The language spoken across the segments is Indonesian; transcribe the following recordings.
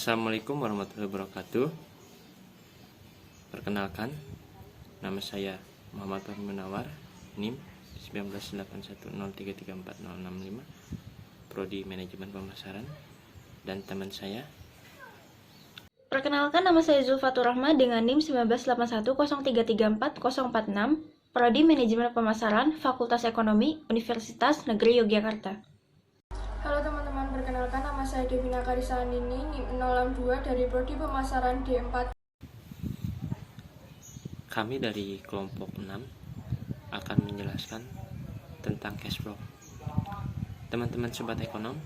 Assalamualaikum warahmatullahi wabarakatuh. Perkenalkan, nama saya Muhammad Fahmi Munawar, NIM 198103340065, Prodi Manajemen Pemasaran, dan teman saya. Perkenalkan, nama saya Zulfatur Rahma dengan NIM 198103340046, Prodi Manajemen Pemasaran, Fakultas Ekonomi, Universitas Negeri Yogyakarta. Halo teman-teman, perkenalkan nama saya Devina Karisa Nini, NIM 062 dari Prodi Pemasaran D4. Kami dari kelompok 6 akan menjelaskan tentang cash flow. Teman-teman sobat ekonom,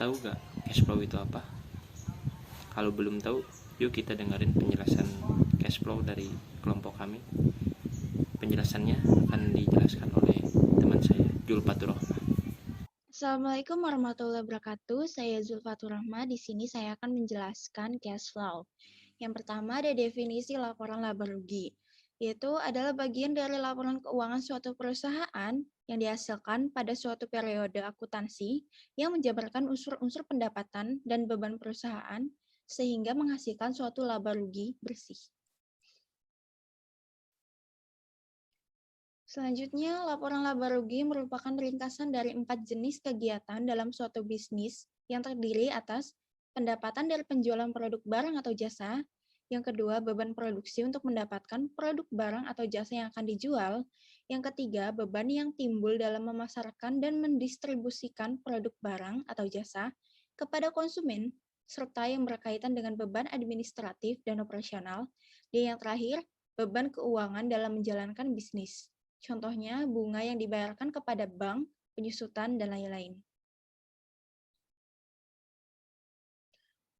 tahu gak cash flow itu apa? Kalau belum tahu, yuk kita dengerin penjelasan cash flow dari kelompok kami. Penjelasannya akan dijelaskan oleh teman saya, Zulfatur Rahma. Assalamualaikum warahmatullahi wabarakatuh. Saya Zulfatur Rahma. Di sini saya akan menjelaskan cash flow. Yang pertama ada definisi laporan laba rugi. Yaitu adalah bagian dari laporan keuangan suatu perusahaan yang dihasilkan pada suatu periode akuntansi yang menjabarkan unsur-unsur pendapatan dan beban perusahaan sehingga menghasilkan suatu laba rugi bersih. Selanjutnya, laporan laba rugi merupakan ringkasan dari 4 jenis kegiatan dalam suatu bisnis yang terdiri atas pendapatan dari penjualan produk barang atau jasa, yang kedua, beban produksi untuk mendapatkan produk barang atau jasa yang akan dijual, yang ketiga, beban yang timbul dalam memasarkan dan mendistribusikan produk barang atau jasa kepada konsumen, serta yang berkaitan dengan beban administratif dan operasional, dan yang terakhir, beban keuangan dalam menjalankan bisnis. Contohnya, bunga yang dibayarkan kepada bank, penyusutan, dan lain-lain.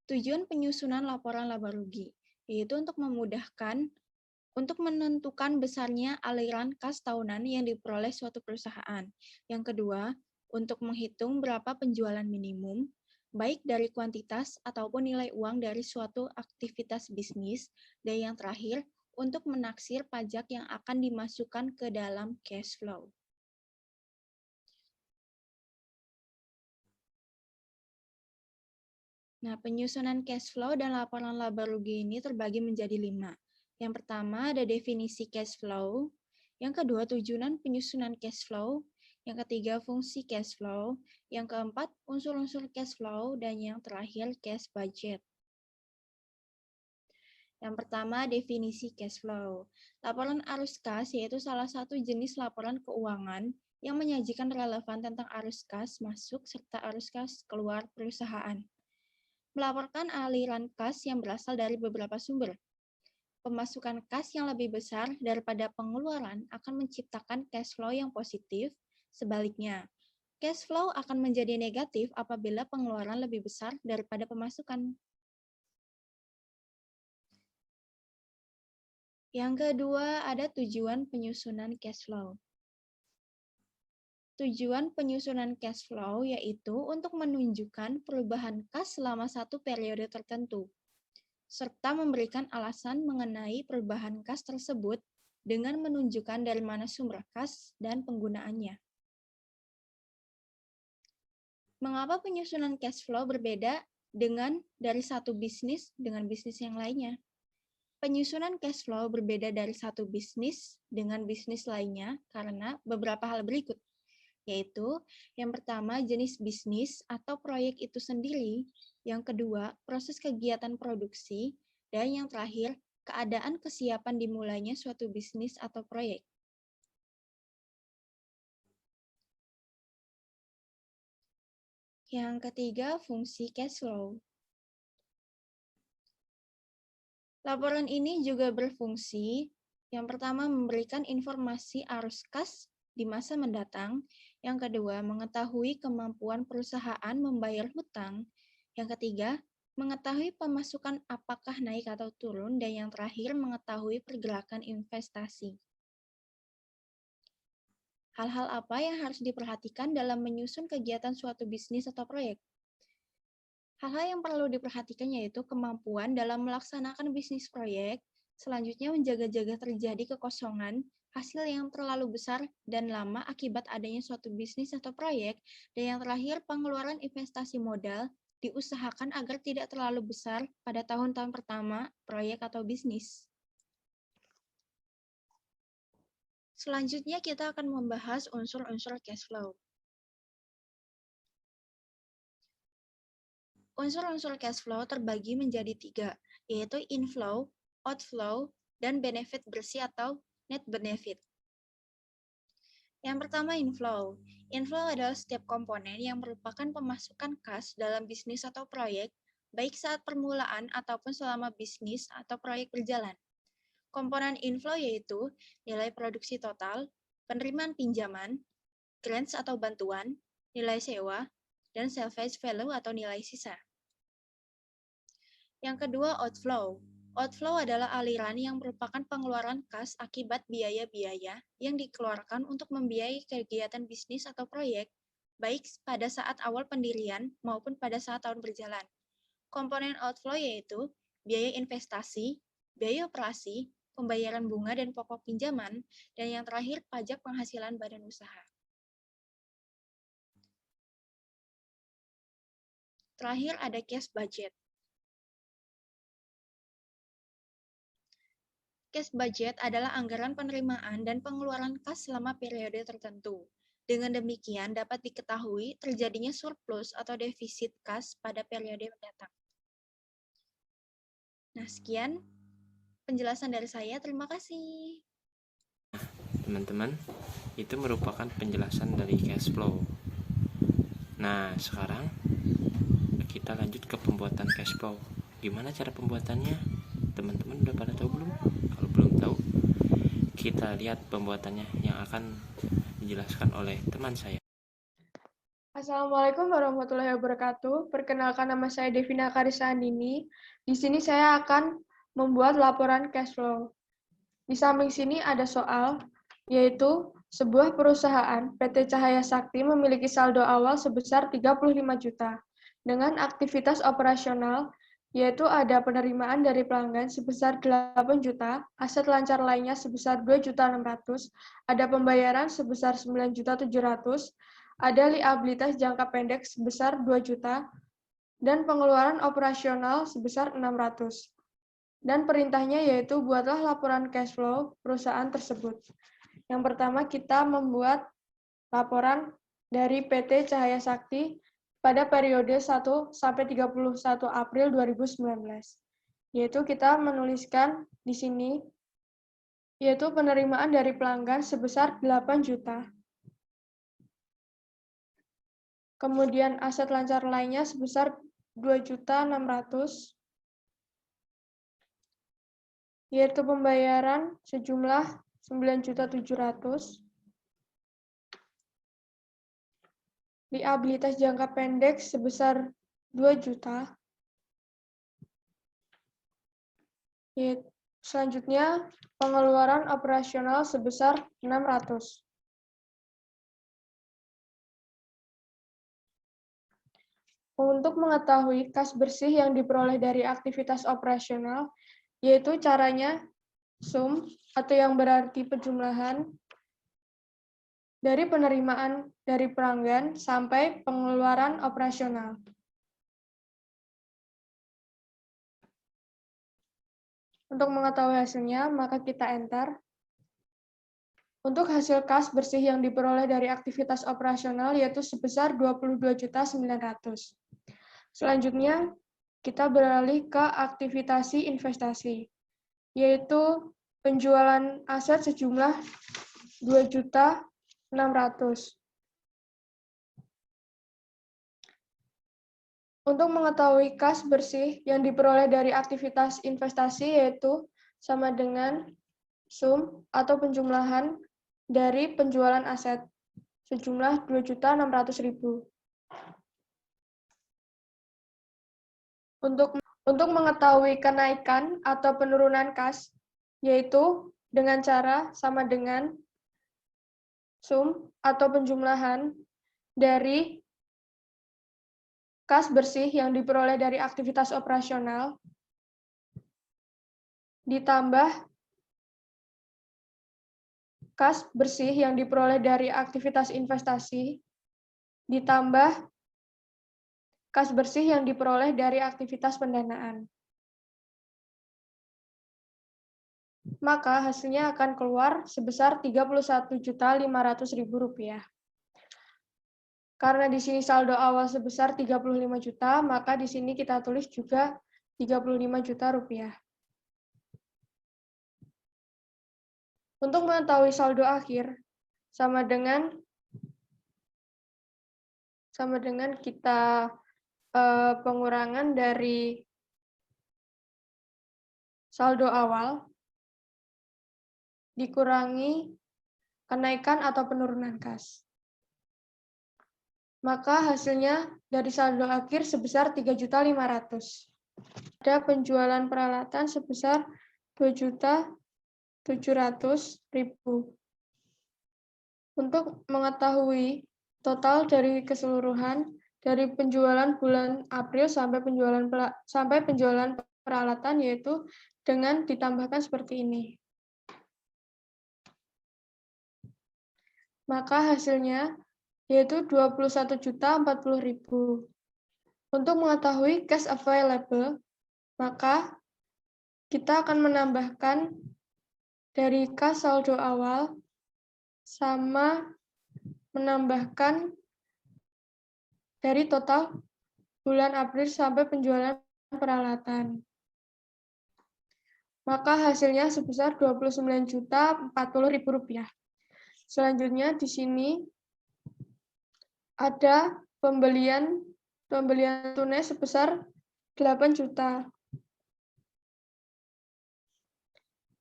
Tujuan penyusunan laporan laba rugi, yaitu untuk memudahkan untuk menentukan besarnya aliran kas tahunan yang diperoleh suatu perusahaan. Yang kedua, untuk menghitung berapa penjualan minimum, baik dari kuantitas ataupun nilai uang dari suatu aktivitas bisnis. Dan yang terakhir, untuk menaksir pajak yang akan dimasukkan ke dalam cash flow. Nah, penyusunan cash flow dan laporan laba rugi ini terbagi menjadi 5. Yang pertama ada definisi cash flow, yang kedua tujuan penyusunan cash flow, yang ketiga fungsi cash flow, yang keempat unsur-unsur cash flow, dan yang terakhir cash budget. Yang pertama, definisi cash flow. Laporan arus kas yaitu salah satu jenis laporan keuangan yang menyajikan relevan tentang arus kas masuk serta arus kas keluar perusahaan. Melaporkan aliran kas yang berasal dari beberapa sumber. Pemasukan kas yang lebih besar daripada pengeluaran akan menciptakan cash flow yang positif. Sebaliknya, cash flow akan menjadi negatif apabila pengeluaran lebih besar daripada pemasukan. Yang kedua, ada tujuan penyusunan cash flow. Tujuan penyusunan cash flow yaitu untuk menunjukkan perubahan kas selama satu periode tertentu, serta memberikan alasan mengenai perubahan kas tersebut dengan menunjukkan dari mana sumber kas dan penggunaannya. Mengapa penyusunan cash flow berbeda dari satu bisnis dengan bisnis yang lainnya? Penyusunan cash flow berbeda dari satu bisnis dengan bisnis lainnya karena beberapa hal berikut, yaitu yang pertama jenis bisnis atau proyek itu sendiri, yang kedua proses kegiatan produksi, dan yang terakhir keadaan kesiapan dimulainya suatu bisnis atau proyek. Yang ketiga, fungsi cash flow. Laporan ini juga berfungsi, yang pertama memberikan informasi arus kas di masa mendatang, yang kedua mengetahui kemampuan perusahaan membayar hutang, yang ketiga mengetahui pemasukan apakah naik atau turun, dan yang terakhir mengetahui pergerakan investasi. Hal-hal apa yang harus diperhatikan dalam menyusun kegiatan suatu bisnis atau proyek? Hal-hal yang perlu diperhatikan yaitu kemampuan dalam melaksanakan bisnis proyek, selanjutnya menjaga-jaga terjadi kekosongan, hasil yang terlalu besar dan lama akibat adanya suatu bisnis atau proyek, dan yang terakhir pengeluaran investasi modal diusahakan agar tidak terlalu besar pada tahun-tahun pertama proyek atau bisnis. Selanjutnya kita akan membahas unsur-unsur cash flow. Unsur-unsur cash flow terbagi menjadi 3, yaitu inflow, outflow, dan benefit bersih atau net benefit. Yang pertama, inflow. Inflow adalah setiap komponen yang merupakan pemasukan kas dalam bisnis atau proyek, baik saat permulaan ataupun selama bisnis atau proyek berjalan. Komponen inflow yaitu nilai produksi total, penerimaan pinjaman, grants atau bantuan, nilai sewa, dan salvage value atau nilai sisa. Yang kedua, outflow. Outflow adalah aliran yang merupakan pengeluaran kas akibat biaya-biaya yang dikeluarkan untuk membiayai kegiatan bisnis atau proyek, baik pada saat awal pendirian maupun pada saat tahun berjalan. Komponen outflow yaitu biaya investasi, biaya operasi, pembayaran bunga dan pokok pinjaman, dan yang terakhir pajak penghasilan badan usaha. Terakhir ada cash budget. Cash budget adalah anggaran penerimaan dan pengeluaran kas selama periode tertentu. Dengan demikian dapat diketahui terjadinya surplus atau defisit kas pada periode mendatang. Nah, sekian penjelasan dari saya. Terima kasih. Teman-teman, itu merupakan penjelasan dari cash flow. Nah, sekarang kita lanjut ke pembuatan cash flow. Gimana cara pembuatannya? Teman-teman udah pada tahu belum? Kalau belum tahu, kita lihat pembuatannya yang akan dijelaskan oleh teman saya. Assalamualaikum warahmatullahi wabarakatuh. Perkenalkan, nama saya Devina Karisa Andini. Di sini saya akan membuat laporan cash flow. Di samping sini ada soal, yaitu sebuah perusahaan PT Cahaya Sakti memiliki saldo awal sebesar 35 juta. Dengan aktivitas operasional, yaitu ada penerimaan dari pelanggan sebesar 8 juta, aset lancar lainnya sebesar 2.600.000, ada pembayaran sebesar 9.700.000, ada liabilitas jangka pendek sebesar 2 juta, dan pengeluaran operasional sebesar 600. Dan perintahnya yaitu buatlah laporan cash flow perusahaan tersebut. Yang pertama kita membuat laporan dari PT Cahaya Sakti pada periode 1 sampai 31 April 2019. Yaitu kita menuliskan di sini yaitu penerimaan dari pelanggan sebesar 8 juta. Kemudian aset lancar lainnya sebesar 2.600.000, yaitu pembayaran sejumlah 9.700.000, liabilitas jangka pendek sebesar 2 juta, selanjutnya pengeluaran operasional sebesar 600. Untuk mengetahui kas bersih yang diperoleh dari aktivitas operasional, yaitu caranya sum atau yang berarti penjumlahan dari penerimaan dari pelanggan sampai pengeluaran operasional. Untuk mengetahui hasilnya, maka kita enter. Untuk hasil kas bersih yang diperoleh dari aktivitas operasional yaitu sebesar 22.900.000. Selanjutnya, kita beralih ke aktivitas investasi, yaitu penjualan aset sejumlah 2.600.000. Untuk mengetahui kas bersih yang diperoleh dari aktivitas investasi yaitu sama dengan sum atau penjumlahan dari penjualan aset sejumlah 2.600.000. Untuk mengetahui kenaikan atau penurunan kas, yaitu dengan cara sama dengan sum atau penjumlahan dari kas bersih yang diperoleh dari aktivitas operasional ditambah kas bersih yang diperoleh dari aktivitas investasi ditambah kas bersih yang diperoleh dari aktivitas pendanaan. Maka hasilnya akan keluar sebesar Rp31.500.000. Karena di sini saldo awal sebesar 35 juta, maka di sini kita tulis juga 35 juta rupiah. Untuk mengetahui saldo akhir, sama dengan kita pengurangan dari saldo awal dikurangi kenaikan atau penurunan kas. Maka hasilnya dari saldo akhir sebesar 3.500.000. Ada penjualan peralatan sebesar 2.700.000. Untuk mengetahui total dari keseluruhan dari penjualan bulan April sampai penjualan peralatan, yaitu dengan ditambahkan seperti ini. Maka hasilnya yaitu 21.040.000. Untuk mengetahui cash available, maka kita akan menambahkan dari kas saldo awal sama menambahkan dari total bulan April sampai penjualan peralatan. Maka hasilnya sebesar Rp29.040.000. Selanjutnya di sini ada pembelian tunai sebesar 8 juta.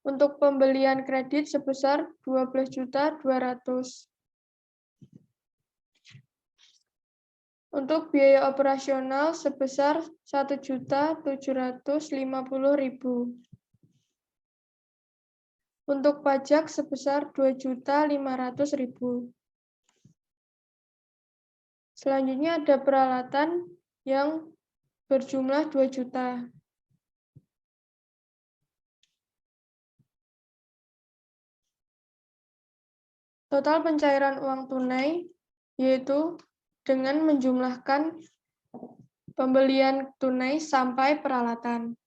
Untuk pembelian kredit sebesar 12.200.000. Untuk biaya operasional sebesar 1.750.000. Untuk pajak sebesar 2.500.000. Selanjutnya ada peralatan yang berjumlah 2 juta. Total pencairan uang tunai yaitu dengan menjumlahkan pembelian tunai sampai peralatan.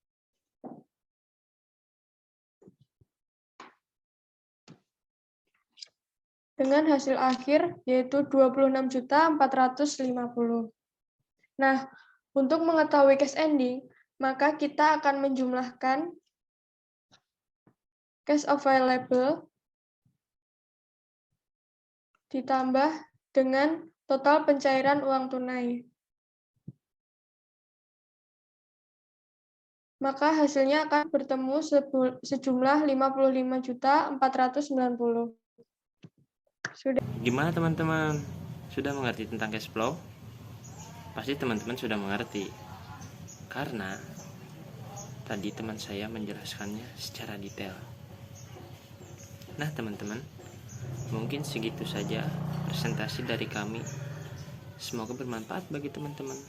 Dengan hasil akhir yaitu 26.450.000. Nah, untuk mengetahui cash ending, maka kita akan menjumlahkan cash available ditambah dengan total pencairan uang tunai. Maka hasilnya akan bertemu sejumlah 55.490.000. Gimana teman-teman? Sudah mengerti tentang cash flow? Pasti teman-teman sudah mengerti. Karena tadi teman saya menjelaskannya secara detail. Nah, teman-teman, mungkin segitu saja presentasi dari kami. Semoga bermanfaat bagi teman-teman.